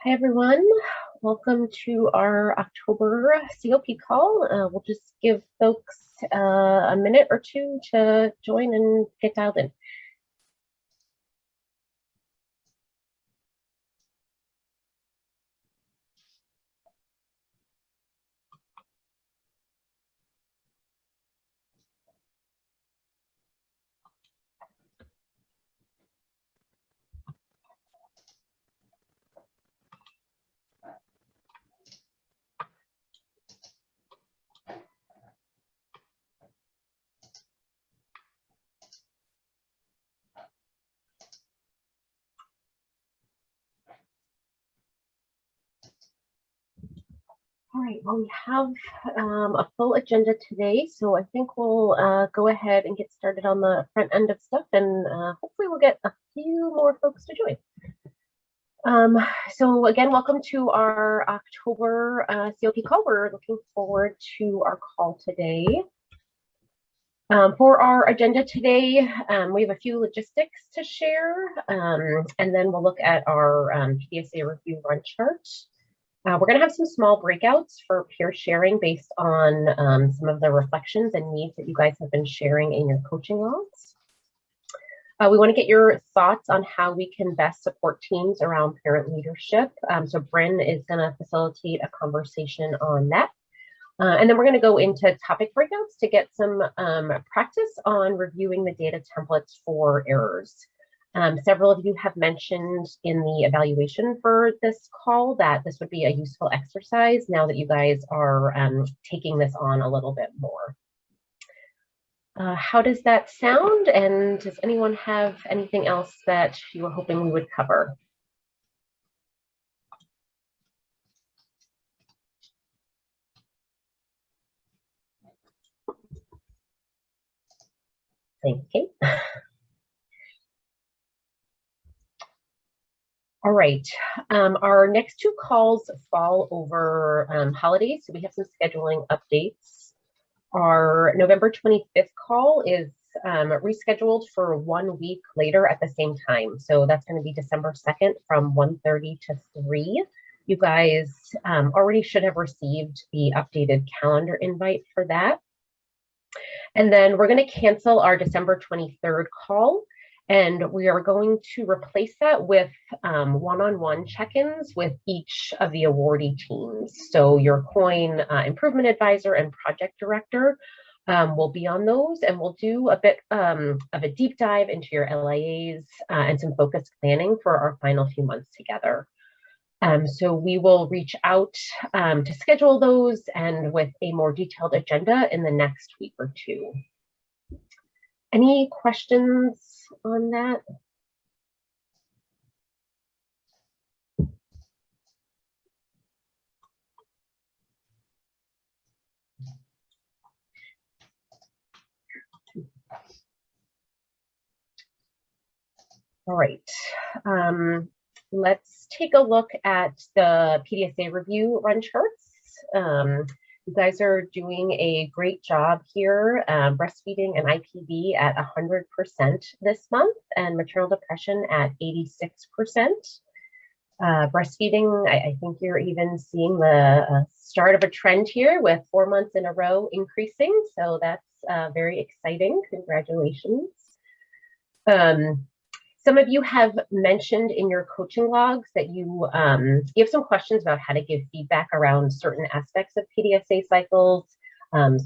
Hi, everyone. Welcome to our October COP call. We'll just give folks a minute or two to join and get dialed in. All right, well, we have a full agenda today, so I think we'll go ahead and get started on the front end of stuff, and hopefully we'll get a few more folks to join. So again, welcome to our October COP call. We're looking forward to our call today. For our agenda today, we have a few logistics to share, and then we'll look at our PDSA review run chart. We're going to have some small breakouts for peer sharing based on some of the reflections and needs that you guys have been sharing in your coaching logs. We want to get your thoughts on how we can best support teams around parent leadership. So Bryn is going to facilitate a conversation on that. And then we're going to go into topic breakouts to get some practice on reviewing the data templates for errors. Several of you have mentioned in the evaluation for this call that this would be a useful exercise now that you guys are taking this on a little bit more. How does that sound? And does anyone have anything else that you were hoping we would cover? Thank you. All right, our next two calls fall over holidays, so we have some scheduling updates. Our November 25th call is rescheduled for 1 week later at the same time. So that's going to be December 2nd from 1:30 to 3. You guys already should have received the updated calendar invite for that. And then we're going to cancel our December 23rd call. And we are going to replace that with one-on-one check-ins with each of the awardee teams. So your COIN improvement advisor and project director will be on those, and we'll do a bit of a deep dive into your LIAs and some focused planning for our final few months together. So we will reach out to schedule those and with a more detailed agenda in the next week or two. Any questions on that? All right, let's take a look at the PDSA review run charts. You guys are doing a great job here, breastfeeding and IPV at 100% this month and maternal depression at 86%. Breastfeeding, I think you're even seeing the start of a trend here with 4 months in a row increasing. So that's very exciting. Congratulations. Some of you have mentioned in your coaching logs that you have some questions about how to give feedback around certain aspects of PDSA cycles.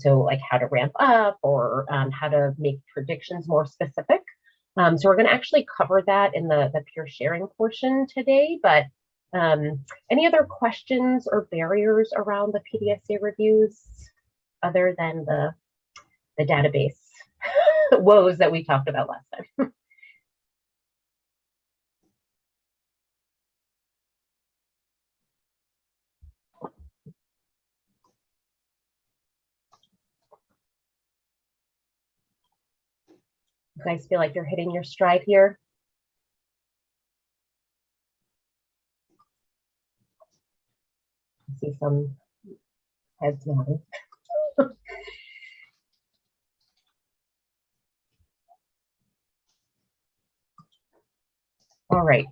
So like how to ramp up or how to make predictions more specific. So we're going to actually cover that in the peer sharing portion today. But any other questions or barriers around the PDSA reviews other than the database woes that we talked about last time? You guys feel like you're hitting your stride here? I see some heads nodding. All right.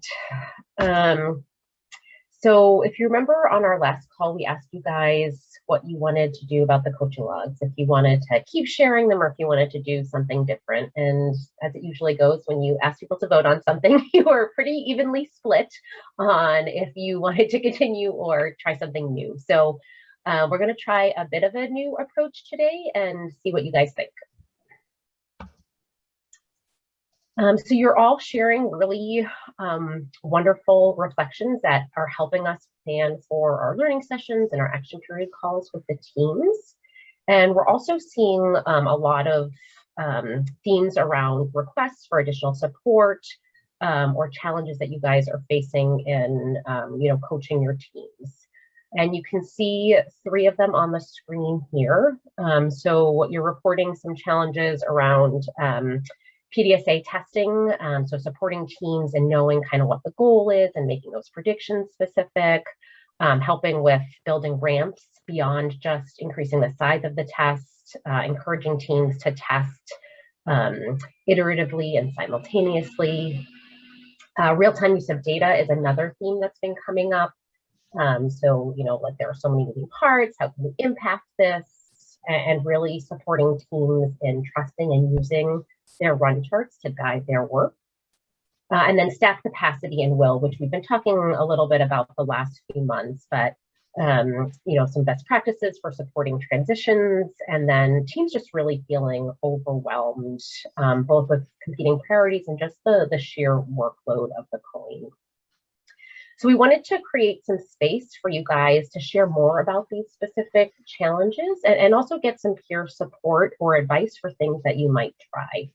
So if you remember on our last call, we asked you guys what you wanted to do about the coaching logs, if you wanted to keep sharing them or if you wanted to do something different. And as it usually goes, when you ask people to vote on something, you are pretty evenly split on if you wanted to continue or try something new. So we're going to try a bit of a new approach today and see what you guys think. So you're all sharing really wonderful reflections that are helping us plan for our learning sessions and our action period calls with the teams. And we're also seeing a lot of themes around requests for additional support or challenges that you guys are facing in coaching your teams. And you can see 3 of them on the screen here. So you're reporting some challenges around PDSA testing, so supporting teams and knowing kind of what the goal is and making those predictions specific, helping with building ramps beyond just increasing the size of the test, encouraging teams to test iteratively and simultaneously. Real-time use of data is another theme that's been coming up. So, like there are so many moving parts, how can we impact this, and really supporting teams in trusting and using their run charts to guide their work. And then staff capacity and will, which we've been talking a little bit about the last few months, but some best practices for supporting transitions, and then teams just really feeling overwhelmed, both with competing priorities and just the sheer workload of the coin. So we wanted to create some space for you guys to share more about these specific challenges and also get some peer support or advice for things that you might try.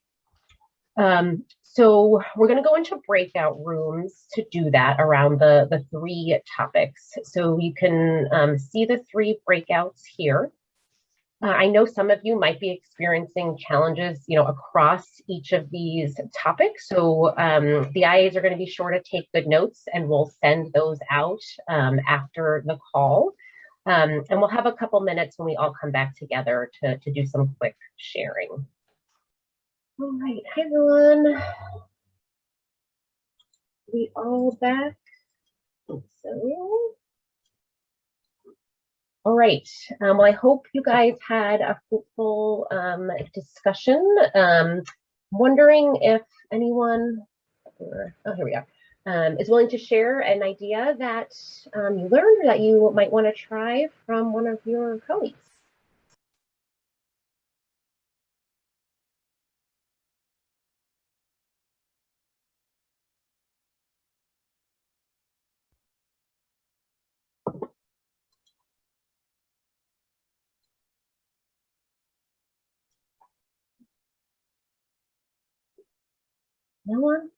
So we're going to go into breakout rooms to do that around the 3 topics. So you can see the 3 breakouts here. I know some of you might be experiencing challenges, across each of these topics. So the IAs are going to be sure to take good notes, and we'll send those out after the call. And we'll have a couple minutes when we all come back together to do some quick sharing. All right, hi everyone. We all back? So. All right, well, I hope you guys had a fruitful discussion. Wondering if anyone, oh, here we are, is willing to share an idea that you learned or that you might want to try from one of your colleagues. No one?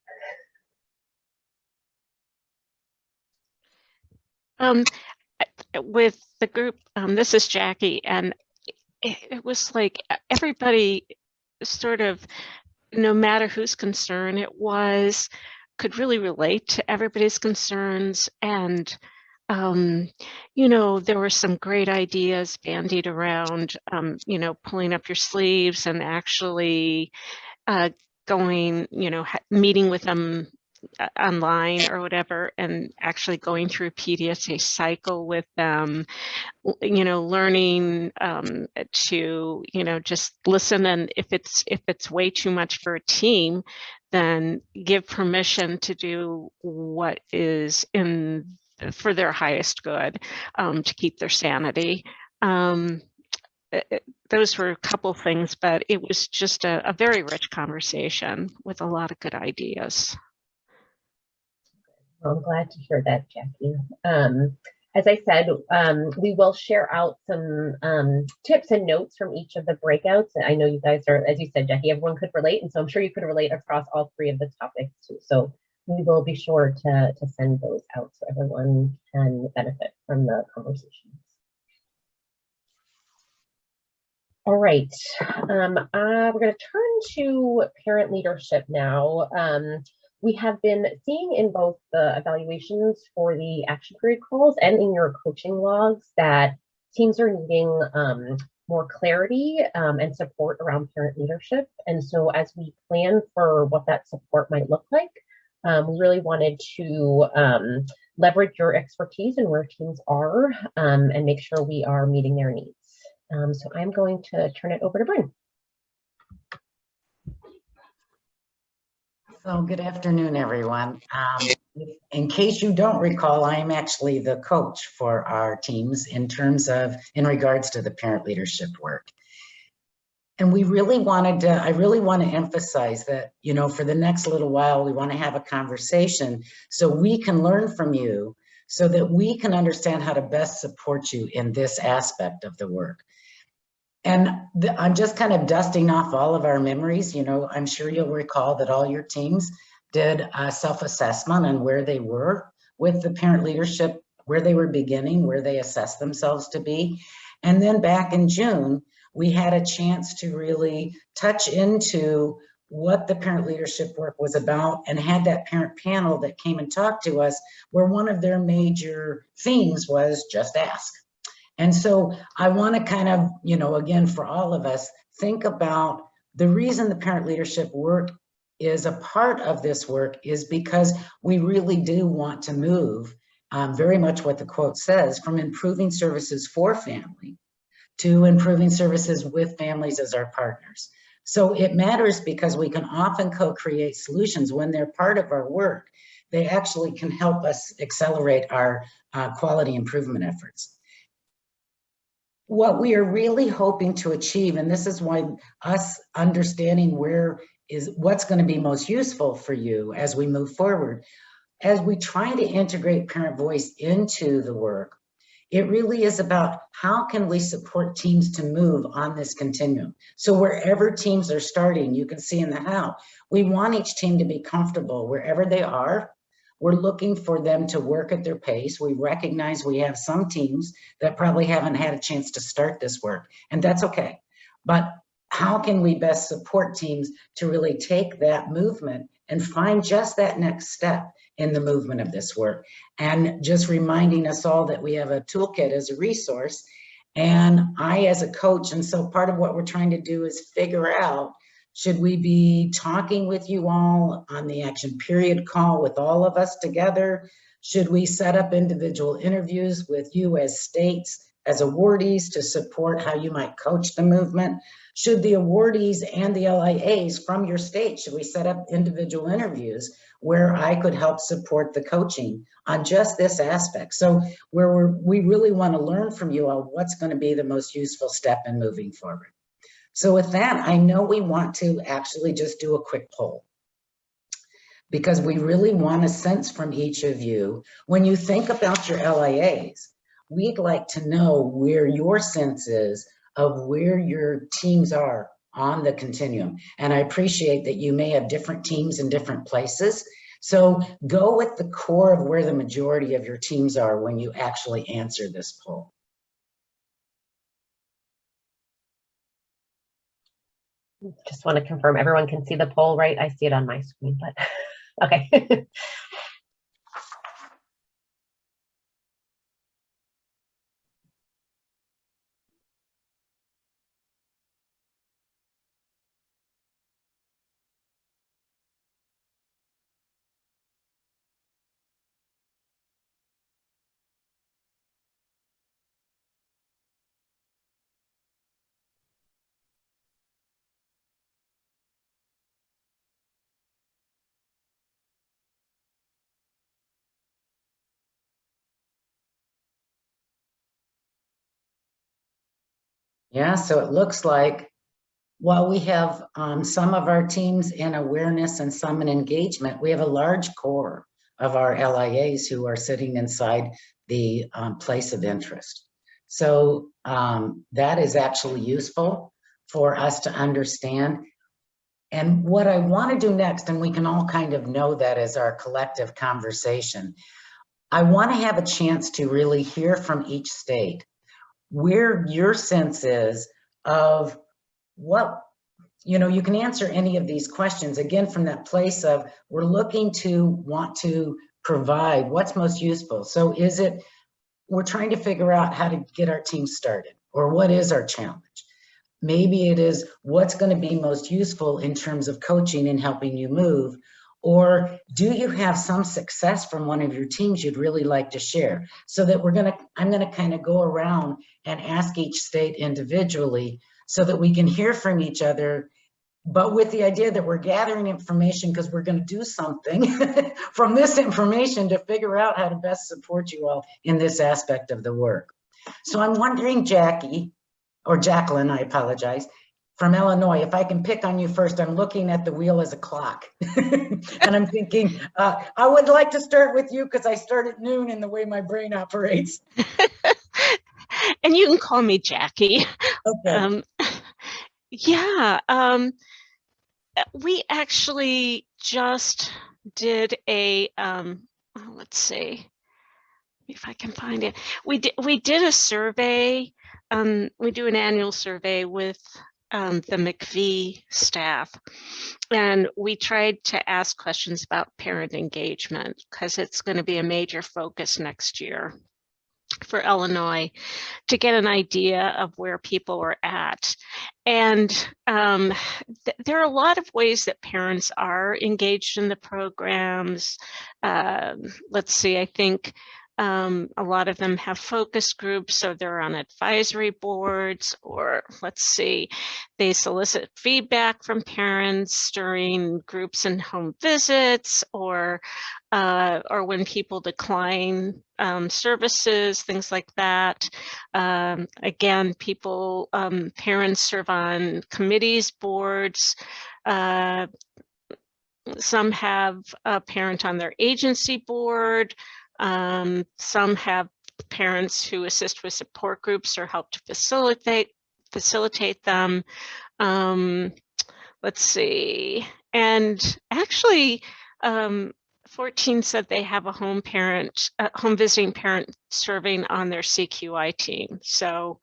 With the group, this is Jackie, and it was like everybody sort of, no matter whose concern it was, could really relate to everybody's concerns. And, there were some great ideas bandied around, pulling up your sleeves and actually going, meeting with them online or whatever, and actually going through a PDSA cycle with them, learning to, just listen. And if it's way too much for a team, then give permission to do what is for their highest good, to keep their sanity. Those were a couple things, but it was just a very rich conversation with a lot of good ideas. I'm glad to hear that, Jackie. As I said, we will share out some tips and notes from each of the breakouts. I know you guys are, as you said, Jackie, everyone could relate, and so I'm sure you could relate across all 3 of the topics too. So we will be sure to send those out so everyone can benefit from the conversations. All right, we're going to turn to parent leadership now. We have been seeing in both the evaluations for the action period calls and in your coaching logs that teams are needing more clarity and support around parent leadership. And so as we plan for what that support might look like, we really wanted to leverage your expertise and where teams are, and make sure we are meeting their needs. So I'm going to turn it over to Bryn. So good afternoon, everyone. In case you don't recall, I am actually the coach for our teams in regards to the parent leadership work. And I really want to emphasize that, for the next little while, we want to have a conversation so we can learn from you, so that we can understand how to best support you in this aspect of the work. And I'm just kind of dusting off all of our memories. I'm sure you'll recall that all your teams did a self-assessment on where they were with the parent leadership, where they were beginning, where they assessed themselves to be. And then back in June, we had a chance to really touch into what the parent leadership work was about, and had that parent panel that came and talked to us, where one of their major themes was just ask. And so I want to kind of, again, for all of us, think about the reason the parent leadership work is a part of this work is because we really do want to move very much what the quote says, from improving services for family to improving services with families as our partners. So it matters because we can often co-create solutions when they're part of our work. They actually can help us accelerate our quality improvement efforts. What we are really hoping to achieve, and this is why us understanding what's going to be most useful for you as we move forward, as we try to integrate parent voice into the work, it really is about how can we support teams to move on this continuum. So wherever teams are starting, you can see in the how, we want each team to be comfortable wherever they are. We're looking for them to work at their pace. We recognize we have some teams that probably haven't had a chance to start this work, and that's okay. But how can we best support teams to really take that movement and find just that next step in the movement of this work? And just reminding us all that we have a toolkit as a resource, and I as a coach, and so part of what we're trying to do is figure out, should we be talking with you all on the action period call with all of us together? Should we set up individual interviews with you as states, as awardees, to support how you might coach the movement? Should the awardees and the LIAs from your state, should we set up individual interviews where I could help support the coaching on just this aspect? So we really want to learn from you all what's going to be the most useful step in moving forward. So with that, I know we want to actually just do a quick poll, because we really want a sense from each of you. When you think about your LIAs, we'd like to know where your sense is of where your teams are on the continuum. And I appreciate that you may have different teams in different places. So go with the core of where the majority of your teams are when you actually answer this poll. Just want to confirm everyone can see the poll, right? I see it on my screen, but okay. Yeah, so it looks like while we have some of our teams in awareness and some in engagement, we have a large core of our LIAs who are sitting inside the place of interest. So that is actually useful for us to understand. And what I want to do next, and we can all kind of know that as our collective conversation, I want to have a chance to really hear from each state where your sense is of what, you can answer any of these questions, again, from that place of we're looking to want to provide what's most useful. So is it, we're trying to figure out how to get our team started, or what is our challenge? Maybe it is what's going to be most useful in terms of coaching and helping you move, Or do you have some success from one of your teams you'd really like to share? So that I'm gonna kind of go around and ask each state individually so that we can hear from each other, but with the idea that we're gathering information because we're going to do something from this information to figure out how to best support you all in this aspect of the work. So I'm wondering, Jackie, or Jacqueline, I apologize, from Illinois, if I can pick on you first. I'm looking at the wheel as a clock and I'm thinking, I would like to start with you because I start at noon in the way my brain operates. And you can call me Jackie. Okay. Yeah, we actually just did a, let's see if I can find it. We did a survey. We do an annual survey with the McVie staff, and we tried to ask questions about parent engagement because it's going to be a major focus next year for Illinois, to get an idea of where people are at. And there are a lot of ways that parents are engaged in the programs. Let's see, I think a lot of them have focus groups, so they're on advisory boards, or let's see, they solicit feedback from parents during groups and home visits, or when people decline services, things like that. Again, parents serve on committees, boards. Some have a parent on their agency board. Some have parents who assist with support groups or help to facilitate them. Let's see, and actually 14 said they have a home visiting parent serving on their CQI team. So,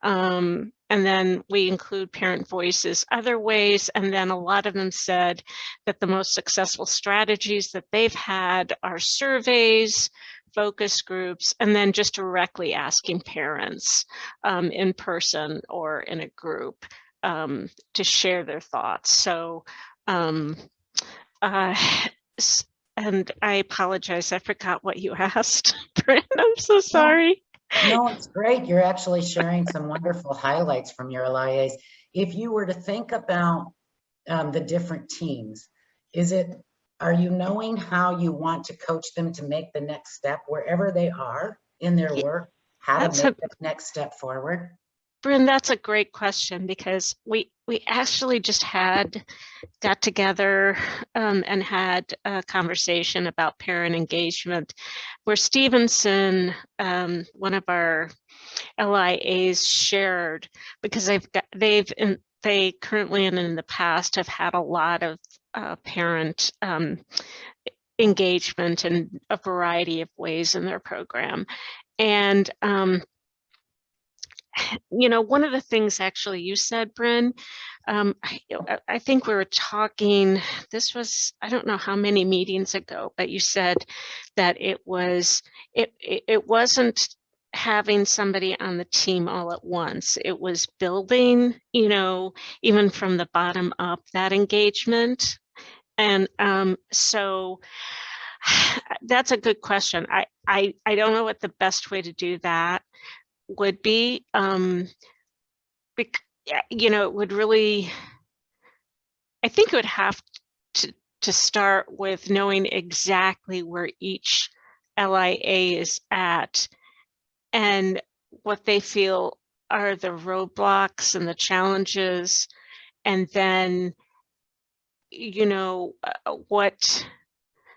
and then we include parent voices other ways. And then a lot of them said that the most successful strategies that they've had are surveys, focus groups, and then just directly asking parents in person or in a group to share their thoughts. So, and I apologize, I forgot what you asked, Bryn. I'm so sorry. No, it's great. You're actually sharing some wonderful highlights from your LIAs. If you were to think about the different teams, are you knowing how you want to coach them to make the next step wherever they are in their work, how to make the next step forward? Bryn, that's a great question, because we actually just got together and had a conversation about parent engagement, where Stevenson, one of our LIAs, shared, because they currently and in the past have had a lot of parent engagement in a variety of ways in their program. And one of the things actually you said, Bryn, I think we were talking, this was, I don't know how many meetings ago, but you said that it wasn't having somebody on the team all at once. It was building, even from the bottom up, that engagement. And so that's a good question. I don't know what the best way to do that would be. It would really, I think it would have to start with knowing exactly where each LIA is at and what they feel are the roadblocks and the challenges, and then what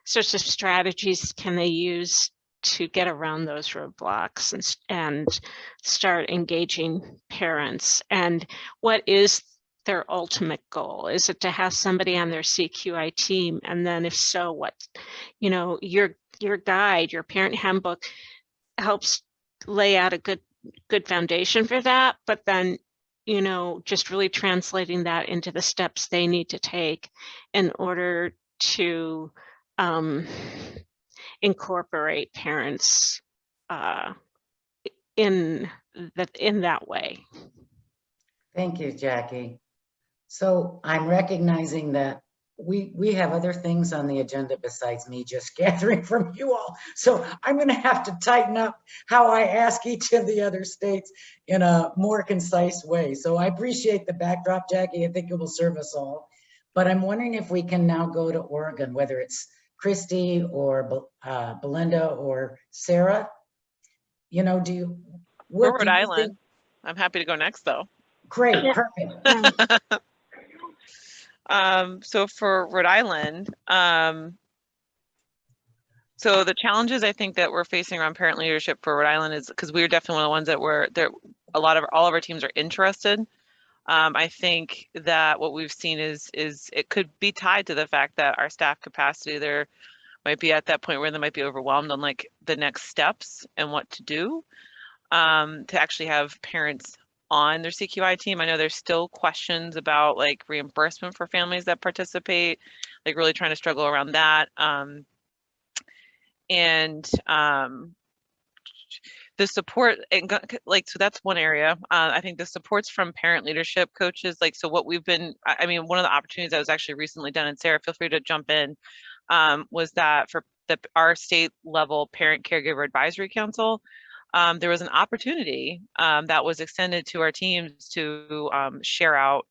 sorts of strategies can they use to get around those roadblocks and start engaging parents, and what is their ultimate goal? Is it to have somebody on their CQI team? And then if so, what, your guide, your parent handbook helps lay out a good foundation for that, but then just really translating that into the steps they need to take in order to incorporate parents in that way. Thank you, Jackie. So I'm recognizing that we have other things on the agenda besides me just gathering from you all. So I'm going to have to tighten up how I ask each of the other states in a more concise way. So I appreciate the backdrop, Jackie. I think it will serve us all. But I'm wondering if we can now go to Oregon, whether it's Christy or Belinda or Sarah. You know, do you? What Rhode do you Island. think? I'm happy to go next though. Great, Yeah. perfect. So for Rhode Island, so the challenges I think that we're facing around parent leadership for Rhode Island is because we're definitely one of the ones that were there. All of our teams are interested. I think that what we've seen is it could be tied to the fact that our staff capacity there might be at that point where they might be overwhelmed on like the next steps and what to do to actually have parents on their CQI team. I know there's still questions about like reimbursement for families that participate, like really trying to struggle around that. The support, like, so that's one area. I think the supports from parent leadership coaches, like, so what we've been, I mean, one of the opportunities that was actually recently done, and Sarah, feel free to jump in, was that for our state level parent caregiver advisory council, there was an opportunity that was extended to our teams to share out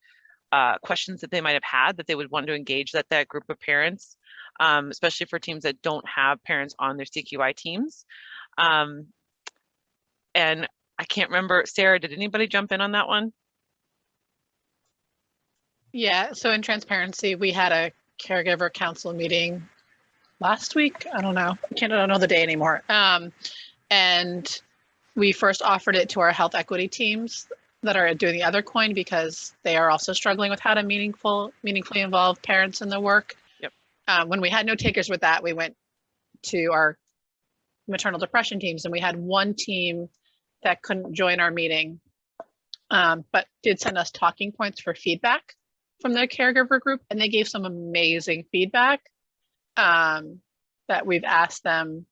questions that they might have had that they would want to engage that group of parents, especially for teams that don't have parents on their CQI teams. And I can't remember, Sarah, did anybody jump in on that one? Yeah, so in transparency, we had a caregiver council meeting last week. I don't know. I don't know the day anymore. And we first offered it to our health equity teams that are doing the other coin because they are also struggling with how to meaningfully involve parents in the work. Yep. When we had no takers with that, we went to our maternal depression teams, and we had one team that couldn't join our meeting, but did send us talking points for feedback from their caregiver group, and they gave some amazing feedback that we've asked them.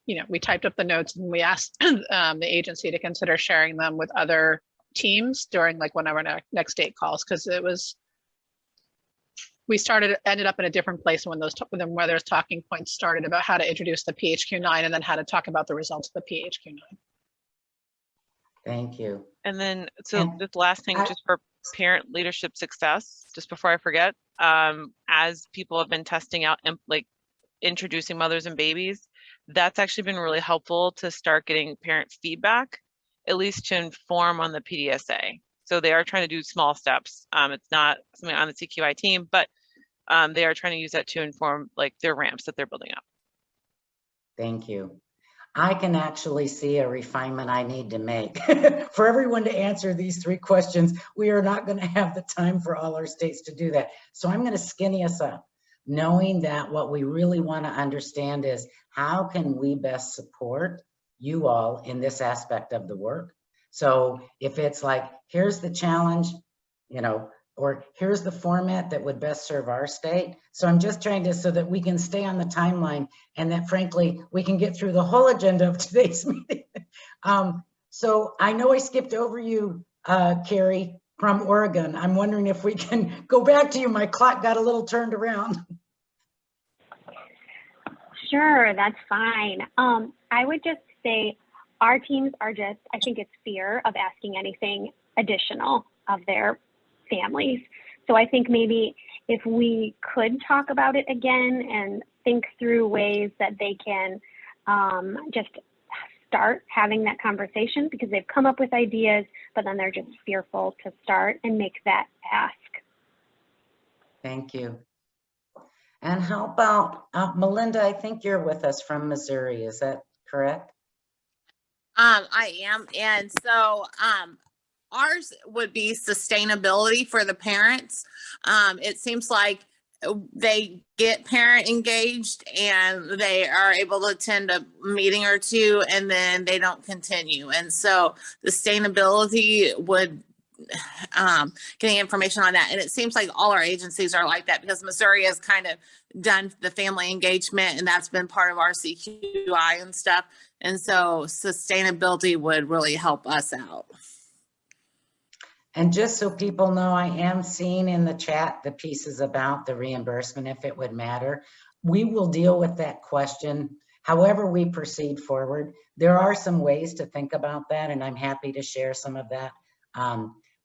You know, we typed up the notes and we asked the agency to consider sharing them with other teams during like one of our next state calls, because it was, we ended up in a different place when where those talking points started about how to introduce the PHQ-9 and then how to talk about the results of the PHQ-9. Thank you. And then, so And this last thing, just for parent leadership success, just before I forget, as people have been testing out and like introducing mothers and babies, that's actually been really helpful to start getting parent feedback, at least to inform on the PDSA. So they are trying to do small steps. It's not something on the CQI team, but they are trying to use that to inform like their ramps that they're building up. Thank you. I can actually see a refinement I need to make. For everyone to answer these 3 questions, we are not going to have the time for all our states to do that. So I'm going to skinny us up, knowing that what we really want to understand is how can we best support you all in this aspect of the work. So if it's like, here's the challenge, you know, or here's the format that would best serve our state. So I'm just trying to, so that we can stay on the timeline and that frankly, we can get through the whole agenda of today's meeting. So I know I skipped over you, Carrie from Oregon. I'm wondering if we can go back to you. My clock got a little turned around. Sure, that's fine. I would just say our teams are just, I think it's fear of asking anything additional of their families. So I think maybe if we could talk about it again and think through ways that they can just start having that conversation, because they've come up with ideas, but then they're just fearful to start and make that ask. Thank you. And how about Melinda? I think you're with us from Missouri. Is that correct? I am. And so ours would be sustainability for the parents. It seems like they get parent engaged and they are able to attend a meeting or two and then they don't continue. And so sustainability would getting information on that. And it seems like all our agencies are like that because Missouri has kind of done the family engagement and that's been part of our CQI and stuff. And so sustainability would really help us out. And just so people know, I am seeing in the chat the pieces about the reimbursement, if it would matter. We will deal with that question however we proceed forward. There are some ways to think about that, and I'm happy to share some of that.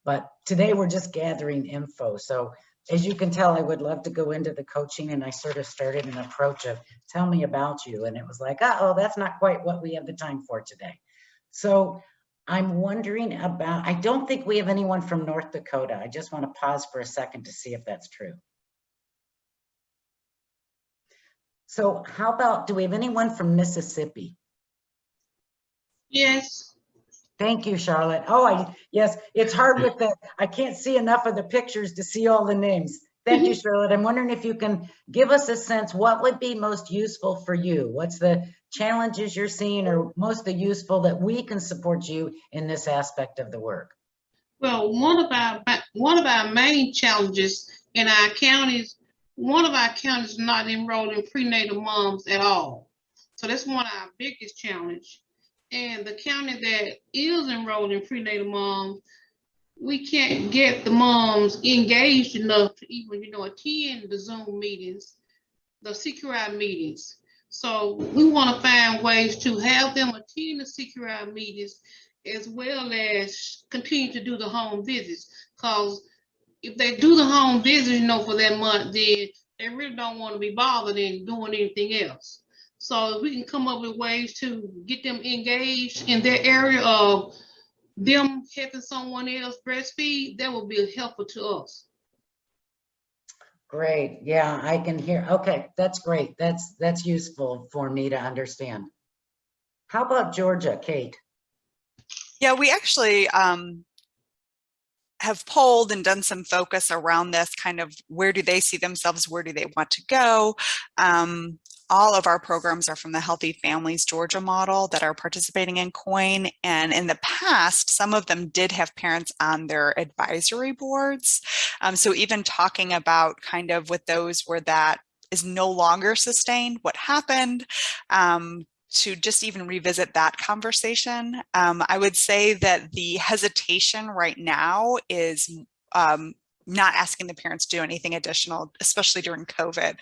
But today we're just gathering info. So as you can tell, I would love to go into the coaching, and I sort of started an approach of tell me about you. And it was like, oh, that's not quite what we have the time for today. So I'm wondering about, I don't think we have anyone from North Dakota. I just want to pause for a second to see if that's true. So how about, do we have anyone from Mississippi? Yes. Thank you, Charlotte. Oh, yes, it's hard with the, I can't see enough of the pictures to see all the names. Thank you, Charlotte. I'm wondering if you can give us a sense, what would be most useful for you? What's the challenges you're seeing or most useful that we can support you in this aspect of the work? Well, one of our main challenges in our counties, one of our counties is not enrolling prenatal moms at all. So that's one of our biggest challenge. And the county that is enrolling prenatal moms, we can't get the moms engaged enough to even, attend the Zoom meetings, the CQI meetings. So we want to find ways to have them attend the CQI meetings as well as continue to do the home visits. Because if they do the home visits, for that month, then they really don't want to be bothered in doing anything else. So if we can come up with ways to get them engaged in their area of them helping someone else breastfeed, that would be helpful to us. Great. Yeah, I can hear. Okay, that's great. That's useful for me to understand. How about Georgia, Kate? Yeah, we actually have polled and done some focus around this kind of where do they see themselves, where do they want to go. All of our programs are from the Healthy Families Georgia model that are participating in COIN. And in the past, some of them did have parents on their advisory boards. So even talking about kind of with those where that is no longer sustained, what happened, to just even revisit that conversation. I would say that the hesitation right now is not asking the parents to do anything additional, especially during COVID.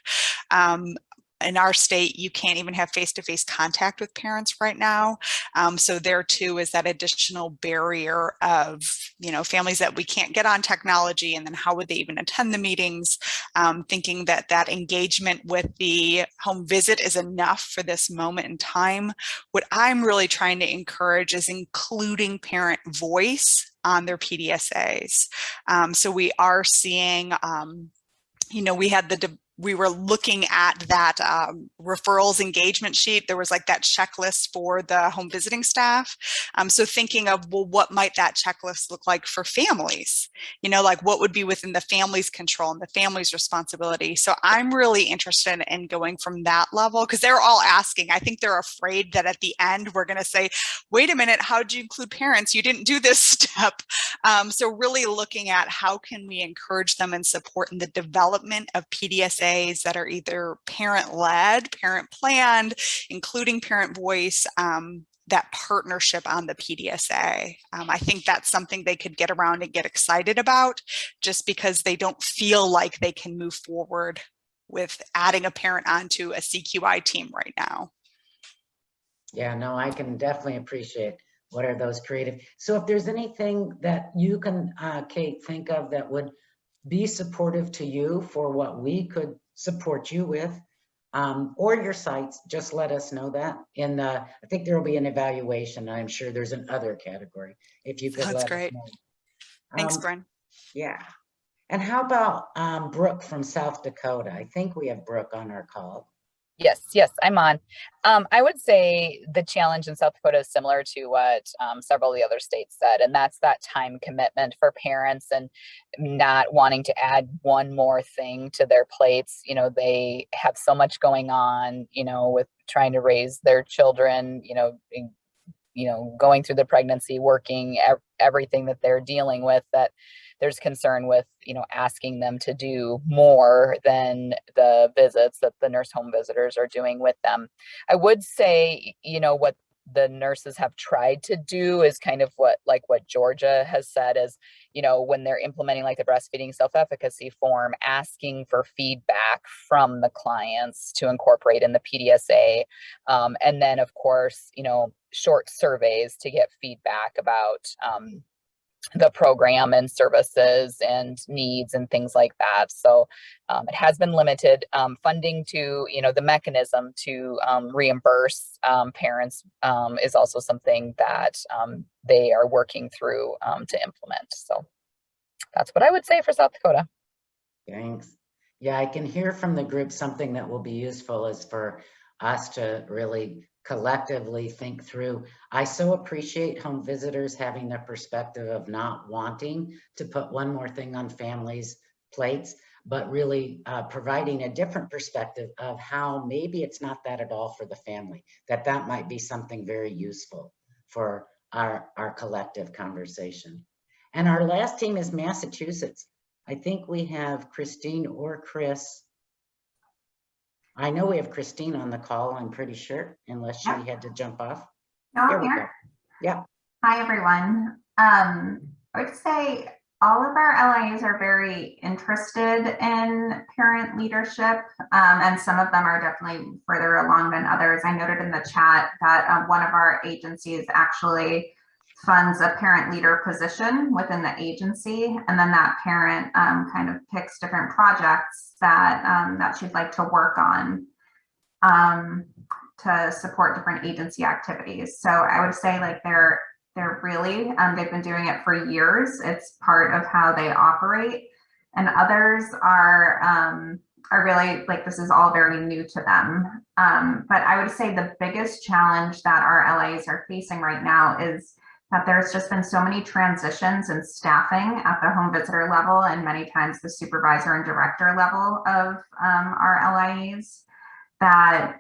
In our state, you can't even have face-to-face contact with parents right now. So there too is that additional barrier of, families that we can't get on technology, and then how would they even attend the meetings? Thinking that that engagement with the home visit is enough for this moment in time. What I'm really trying to encourage is including parent voice on their PDSAs. So we are seeing, we were looking at that referrals engagement sheet. There was like that checklist for the home visiting staff. So thinking of, well, what might that checklist look like for families? Like what would be within the family's control and the family's responsibility. So I'm really interested in going from that level, because they're all asking. I think they're afraid that at the end, we're going to say, wait a minute, how did you include parents? You didn't do this step. So really looking at how can we encourage them and support in the development of PDSA that are either parent-led, parent-planned, including parent voice, that partnership on the PDSA. I think that's something they could get around and get excited about, just because they don't feel like they can move forward with adding a parent onto a CQI team right now. Yeah, no, I can definitely appreciate what are those creative. So if there's anything that you can, Kate, think of that would be supportive to you for what we could support you with, or your sites, just let us know that. I think there will be an evaluation. I'm sure there's an other category. If you could That's let great. us know. Thanks, Bryn. Yeah. And how about Brooke from South Dakota? I think we have Brooke on our call. Yes, I'm on. I would say the challenge in South Dakota is similar to what several of the other states said, and that's that time commitment for parents and not wanting to add one more thing to their plates. They have so much going on, with trying to raise their children, going through the pregnancy, working, everything that they're dealing with, that there's concern with, asking them to do more than the visits that the nurse home visitors are doing with them. I would say, what the nurses have tried to do is kind of what Georgia has said is, you know, when they're implementing like the breastfeeding self-efficacy form, asking for feedback from the clients to incorporate in the PDSA. And then of course, you know, short surveys to get feedback about the program and services and needs and things like that. So it has been limited. Funding to, you know, the mechanism to reimburse parents is also something that they are working through to implement. So that's what I would say for South Dakota. Thanks. Yeah, I can hear from the group something that will be useful is for us to really collectively think through. I so appreciate home visitors having the perspective of not wanting to put one more thing on families' plates, but really providing a different perspective of how maybe it's not that at all for the family, that might be something very useful for our collective conversation. And our last team is Massachusetts. I think we have Christine or Chris. I know we have Christine on the call, I'm pretty sure, unless she had to jump off. No, Here I'm we here. go. Yeah. Hi, everyone. I would say all of our LIAs are very interested in parent leadership, and some of them are definitely further along than others. I noted in the chat that one of our agencies actually funds a parent leader position within the agency, and then that parent kind of picks different projects that that she'd like to work on to support different agency activities. So I would say like they're really they've been doing it for years. It's part of how they operate, and others are really like this is all very new to them. But I would say the biggest challenge that our LAs are facing right now is that there's just been so many transitions in staffing at the home visitor level and many times the supervisor and director level of our LIAs that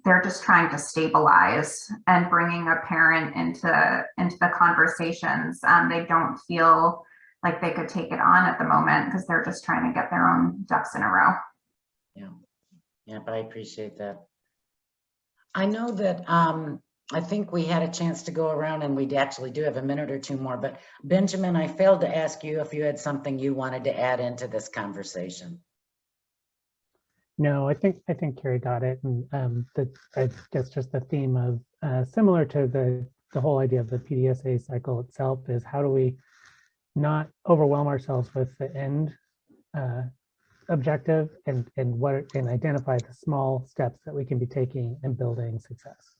they're just trying to stabilize and bringing a parent into the conversations. They don't feel like they could take it on at the moment because they're just trying to get their own ducks in a row. Yeah, but I appreciate that. I know that I think we had a chance to go around and we actually do have a minute or two more, but Benjamin, I failed to ask you if you had something you wanted to add into this conversation. No, I think Carrie got it, and I guess just the theme of similar to the whole idea of the PDSA cycle itself is how do we not overwhelm ourselves with the end objective and identify the small steps that we can be taking in building success.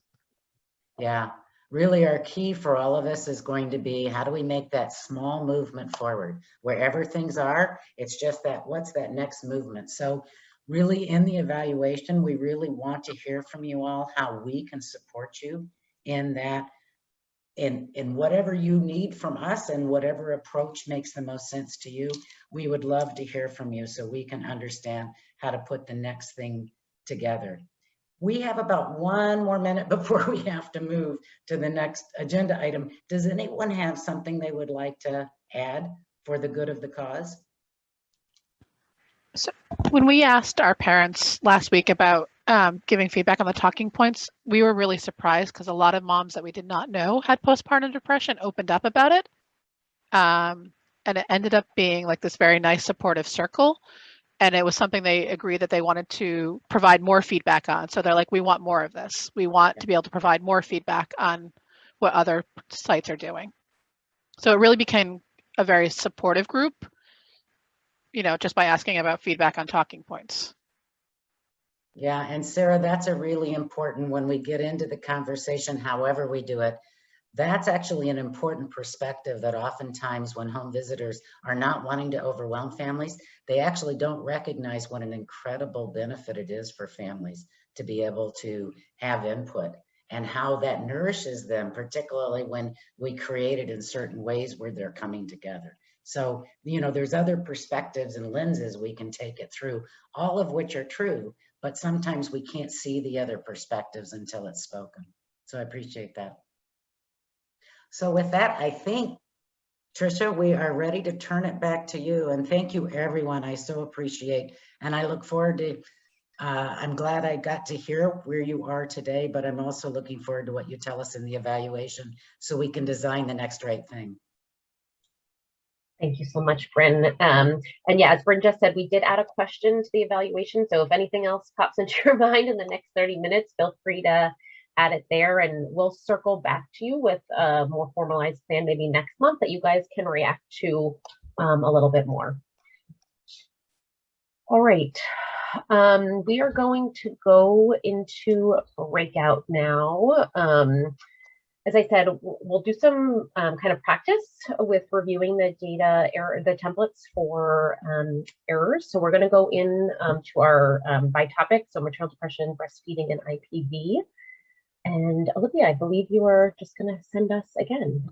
Yeah, really our key for all of us is going to be how do we make that small movement forward wherever things are. It's just that what's that next movement. So really in the evaluation, we really want to hear from you all how we can support you in that, in whatever you need from us and whatever approach makes the most sense to you. We would love to hear from you so we can understand how to put the next thing together. We have about 1 more minute before we have to move to the next agenda item. Does anyone have something they would like to add for the good of the cause? So when we asked our parents last week about giving feedback on the talking points, we were really surprised because a lot of moms that we did not know had postpartum depression opened up about it. And it ended up being like this very nice supportive circle. And it was something they agreed that they wanted to provide more feedback on. So they're like, we want more of this. We want to be able to provide more feedback on what other sites are doing. So it really became a very supportive group, you know, just by asking about feedback on talking points. Yeah, and Sarah, that's a really important when we get into the conversation, however we do it. That's actually an important perspective that oftentimes when home visitors are not wanting to overwhelm families, they actually don't recognize what an incredible benefit it is for families to be able to have input and how that nourishes them, particularly when we create it in certain ways where they're coming together. So, you know, there's other perspectives and lenses we can take it through, all of which are true, but sometimes we can't see the other perspectives until it's spoken. So I appreciate that. So with that, I think, Tricia, we are ready to turn it back to you. And thank you, everyone. I so appreciate, and I look forward to, I'm glad I got to hear where you are today, but I'm also looking forward to what you tell us in the evaluation so we can design the next right thing. Thank you so much, Bryn. And yeah, as Bryn just said, we did add a question to the evaluation. So if anything else pops into your mind in the next 30 minutes, feel free to add it there, and we'll circle back to you with a more formalized plan maybe next month that you guys can react to a little bit more. All right. We are going to go into breakout now. As I said, we'll do some kind of practice with reviewing the data, the templates for errors. So we're going to go in to our by topic, so maternal depression, breastfeeding, and IPV. And Olivia, I believe you are just going to send us again.